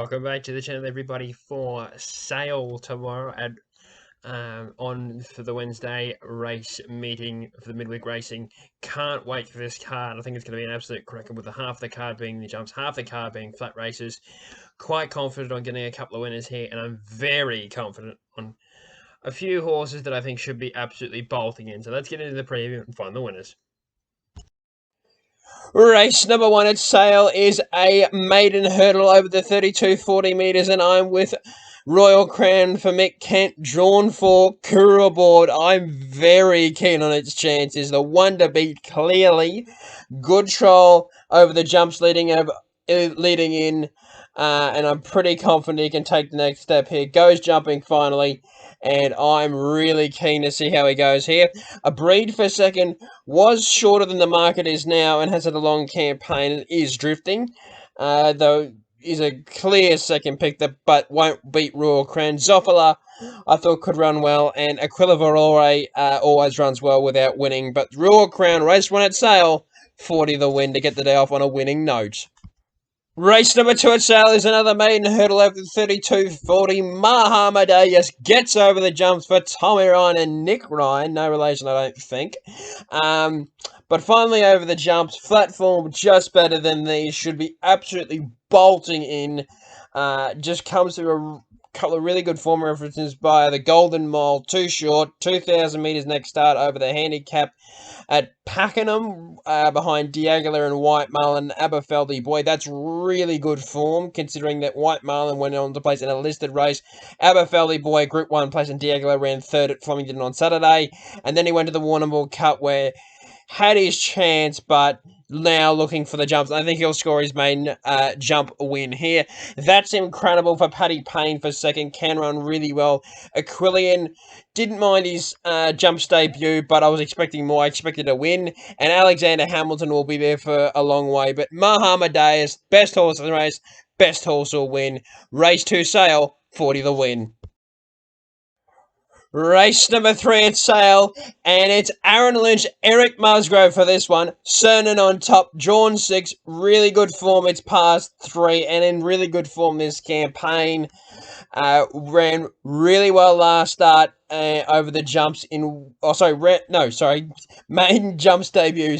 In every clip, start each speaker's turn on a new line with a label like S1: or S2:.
S1: welcome back to the channel, everybody. For sale tomorrow at on for the Wednesday race meeting for the midweek racing. Can't wait for this card. I think it's going to be an absolute cracker with half the card being the jumps, half the card being flat races. Quite confident on getting a couple of winners here, and I'm very confident on a few horses that I think should be absolutely bolting in. So let's get into the preview and find the winners. Race number 1 at sale is a maiden hurdle over the 32.40 metres, and I'm with Royal Crown for Mick Kent, drawn for Kuru aboard. I'm very keen on its chances. The one to beat clearly. Good troll over the jumps leading in, and I'm pretty confident he can take the next step here. Goes jumping finally, and I'm really keen to see how he goes here. A breed for second was shorter than the market is now and has had a long campaign and is drifting, though is a clear second pick but won't beat Royal Crown. Zoffala, I thought could run well, and Aquila Valore always runs well without winning, but Royal Crown, race 1 at sale, 40 the win to get the day off on a winning note. Race number 2 at sale is another maiden hurdle over the 32.40. Mahamadayas gets over the jumps for Tommy Ryan and Nick Ryan. No relation, I don't think. But finally over the jumps. Flat form, just better than these. Should be absolutely bolting in. Just comes through a couple of really good form references by the Golden Mile. Too short. 2,000 metres next start over the handicap at Pakenham, behind Diaghilev and White Marlin, Aberfeldy. Boy, that's really good form, considering that White Marlin went on to place in a listed race. Aberfeldy, boy, Group 1 place, and Diaghilev ran third at Flemington on Saturday. And then he went to the Warrnambool Cup, where had his chance, but now looking for the jumps. I think he'll score his main jump win here. That's incredible for Paddy Payne for second. Can run really well. Aquilian didn't mind his jumps debut, but I was expecting more. I expected a win. And Alexander Hamilton will be there for a long way. But Mahamadayas, best horse in the race, best horse will win. Race 2 sale, 40 the win. Race number 3 at sale, and it's Aaron Lynch, Eric Musgrove for this one. Cernan on top, drawn 6, really good form. It's past 3, and in really good form this campaign. Ran really well last start over the jumps in... maiden jumps debut,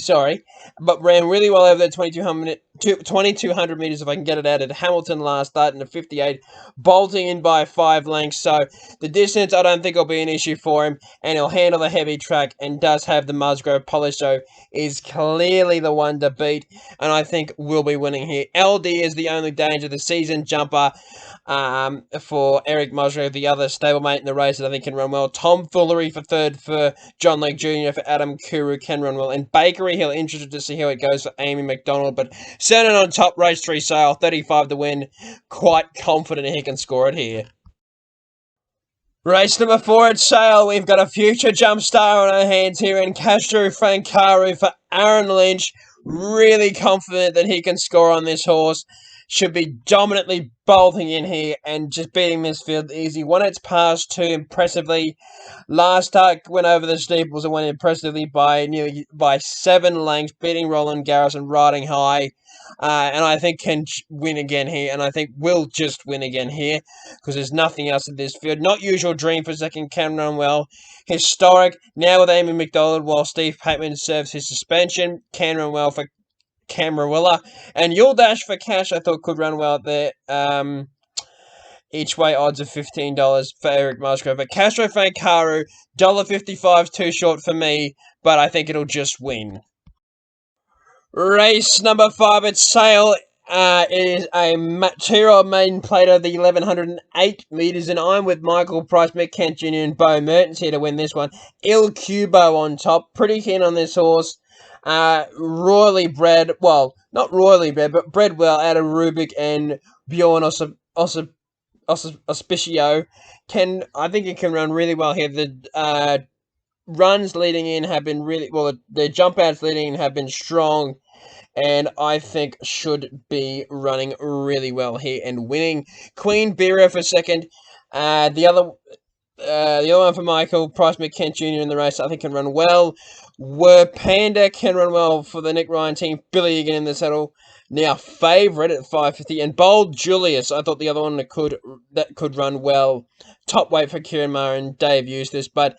S1: but ran really well over the 2,200 metres, if I can get it out, at Hamilton last start in the 58, bolting in by 5 lengths, so the distance I don't think will be an issue for him, and he'll handle the heavy track, and does have the Musgrove polish, so is clearly the one to beat, and I think will be winning here. LD is the only danger, the season jumper, for Eric Musgrove, the other stablemate in the race that I think can run well. Tom Foolery for third for John Lake Jr. for Adam Kuru can run well. And Bakery Hill, interested to see how it goes for Amy McDonald. But Cernan on top, race 3 sale, 35 to win. Quite confident he can score it here. Race number 4 at sale, we've got a future jump star on our hands here in Castrofrancaru for Aaron Lynch. Really confident that he can score on this horse. Should be dominantly bolting in here and just beating this field easy. Won its past 2 impressively. Last start went over the steeples and went impressively by 7 lengths, beating Roland Garrison, riding high. And I think can win again here, and I think will just win again here, because there's nothing else in this field. Not Usual Dream for second, can run well. Historic, now with Amy McDonald, while Steve Pateman serves his suspension, can run well for Camarilla. And You'll Dash for cash, I thought could run well there. Each way odds of $15 for Eric Musgrove. But Castrofrancaru, $1.55 too short for me, but I think it'll just win. Race number 5 at sale. It is a 2-year-old maiden plate of the 1,108 metres, and I'm with Michael Price, Mick Kent Jr. and Bo Mertens here to win this one. Il Cubo on top. Pretty keen on this horse. Royally bred, well, not royally bred, but bred well out of Rubik and Bjorn Auspicio. I think it can run really well here. The runs leading in have been really, well, the jump outs leading in have been strong, and I think should be running really well here and winning. Queen Bira for second. The other The other one for Michael, Price McKent Jr. in the race, I think can run well. Were Panda can run well for the Nick Ryan team. Billy again in the saddle. Now favourite at 550. And Bold Julius, I thought the other one that could run well. Top weight for Kieran Maher and Dave Eustace. But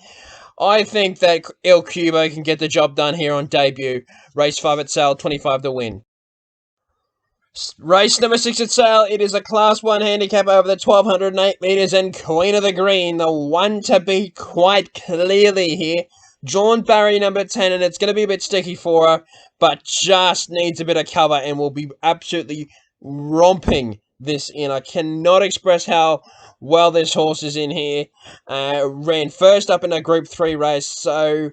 S1: I think that El Cubo can get the job done here on debut. Race 5 at sale, 25 to win. Race number 6 at sale. It is a Class 1 handicap over the 1208 metres and Queen of the Green. The one to beat quite clearly here. John Barry number 10, and it's going to be a bit sticky for her, but just needs a bit of cover and will be absolutely romping this in. I cannot express how well this horse is in here. Ran first up in a Group 3 race, so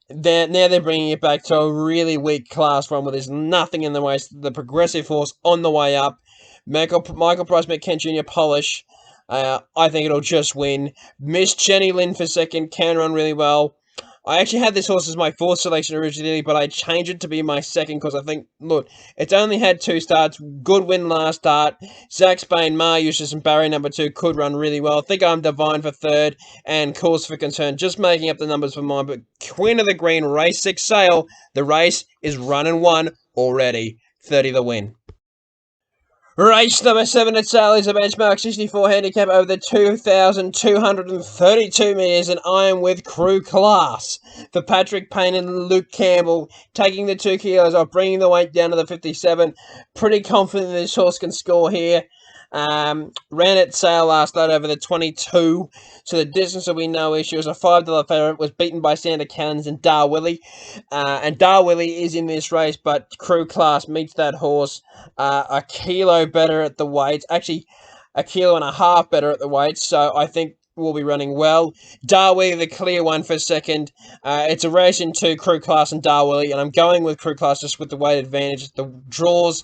S1: now they're bringing it back to a really weak Class 1 where there's nothing in the way. The progressive horse on the way up. Michael Price McKent Jr. Polish. I think it'll just win. Miss Jenny Lynn for second. Can run really well. I actually had this horse as my 4th selection originally, but I changed it to be my 2nd because I think, look, it's only had 2 starts. Good win last start. Zach Spain, Mar Eustace, and Barry number 2 could run really well. I think I'm Divine for 3rd and Cause for Concern. Just making up the numbers for mine, but Queen of the Green, race 6 sale. The race is run and won already. 30 the win. Race number 7 at sale is a benchmark 64 handicap over the 2,232 metres, and I am with Crew Class for Patrick Payne and Luke Campbell, taking the 2 kilos off, bringing the weight down to the 57. Pretty confident this horse can score here. Ran at sale last night over the 22, so the distance will be no issue. It was a $5 favourite, was beaten by Santa Cannons and Darwilly. And Darwilly is in this race, but Crew Class meets that horse a kilo better at the weights. Actually, a kilo and a half better at the weights, so I think will be running well. Darwilly, the clear one for second. It's a race in 2, Crew Class and Darwilly, and I'm going with Crew Class just with the weight advantage. The draws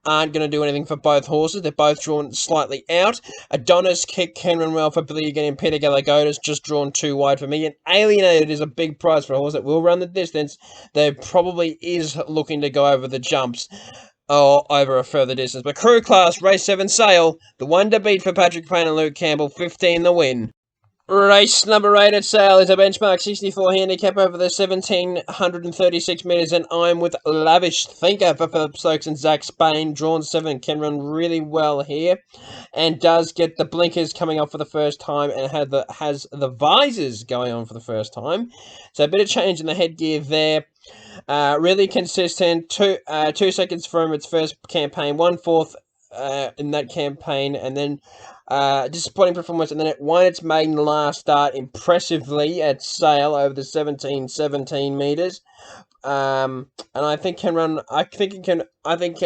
S1: aren't going to do anything for both horses. They're both drawn slightly out. Adonis Kick can run well for Billy again, and Peter Galagotas just drawn too wide for me. And Alienated is a big prize for a horse that will run the distance. There probably is looking to go over the jumps or over a further distance. But Crew Class, race 7 sale. The one to beat for Patrick Payne and Luke Campbell, 15 the win. Race number 8 at sale is a benchmark 64 handicap over the 1,736 metres, and I'm with Lavish Thinker for Philip Stokes and Zach Spain. Drawn 7, can run really well here, and does get the blinkers coming up for the first time, and has the visors going on for the first time. So a bit of change in the headgear there. Really consistent. 2 seconds from its first campaign, 1/4 in that campaign, and then disappointing performance, and then it won its maiden last start impressively at sale over the 17 metres. And I think can run. I think can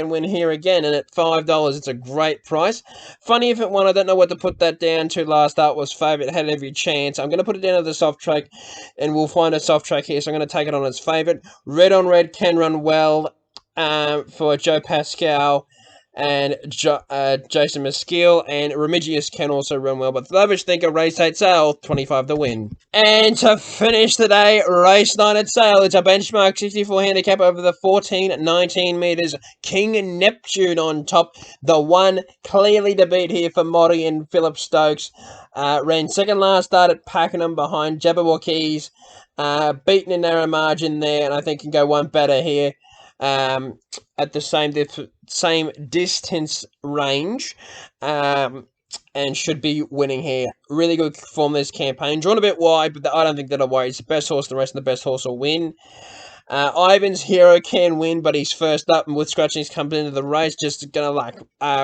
S1: win here again. And at $5, it's a great price. Funny if it won. I don't know what to put that down to. Last start was favourite. Had every chance. I'm going to put it down to the soft track, and we'll find a soft track here. So I'm going to take it on as favourite. Red on Red can run well for Joe Pascal and Jason Maskeel, and Remigius can also run well, but Lavish Thinker, race 8 sale, 25 to win. And to finish the day, race 9 at sale, it's a benchmark 64 handicap over the 14-19 metres, King Neptune on top, the one clearly to beat here for Motty and Philip Stokes. Ran second last start at Pakenham behind Jabberwockies, beaten in narrow margin there, and I think can go one better here. At the same distance range, and should be winning here. Really good form this campaign. Drawn a bit wide, but I don't think that'll worry. It's the best horse, the rest of the best horse will win. Ivan's Hero can win, but he's first up, and with scratchings comes into the race, just going to lack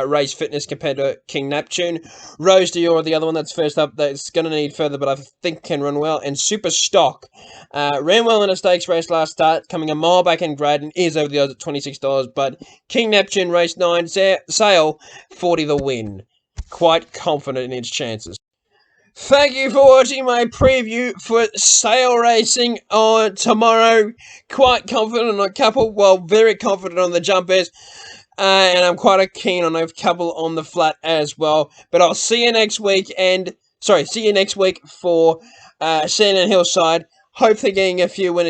S1: race fitness compared to King Neptune. Rose Dior, the other one that's first up, that's going to need further, but I think can run well. And Super Stock ran well in a stakes race last start, coming a mile back in grade, and is over the odds at $26, but King Neptune, race 9, sale, 40 the win. Quite confident in its chances. Thank you for watching my preview for sale racing on tomorrow. Quite confident on a couple, well, very confident on the jumpers. And I'm quite keen on a couple on the flat as well. But I'll see you next week for Sand and Hillside. Hopefully getting a few winners.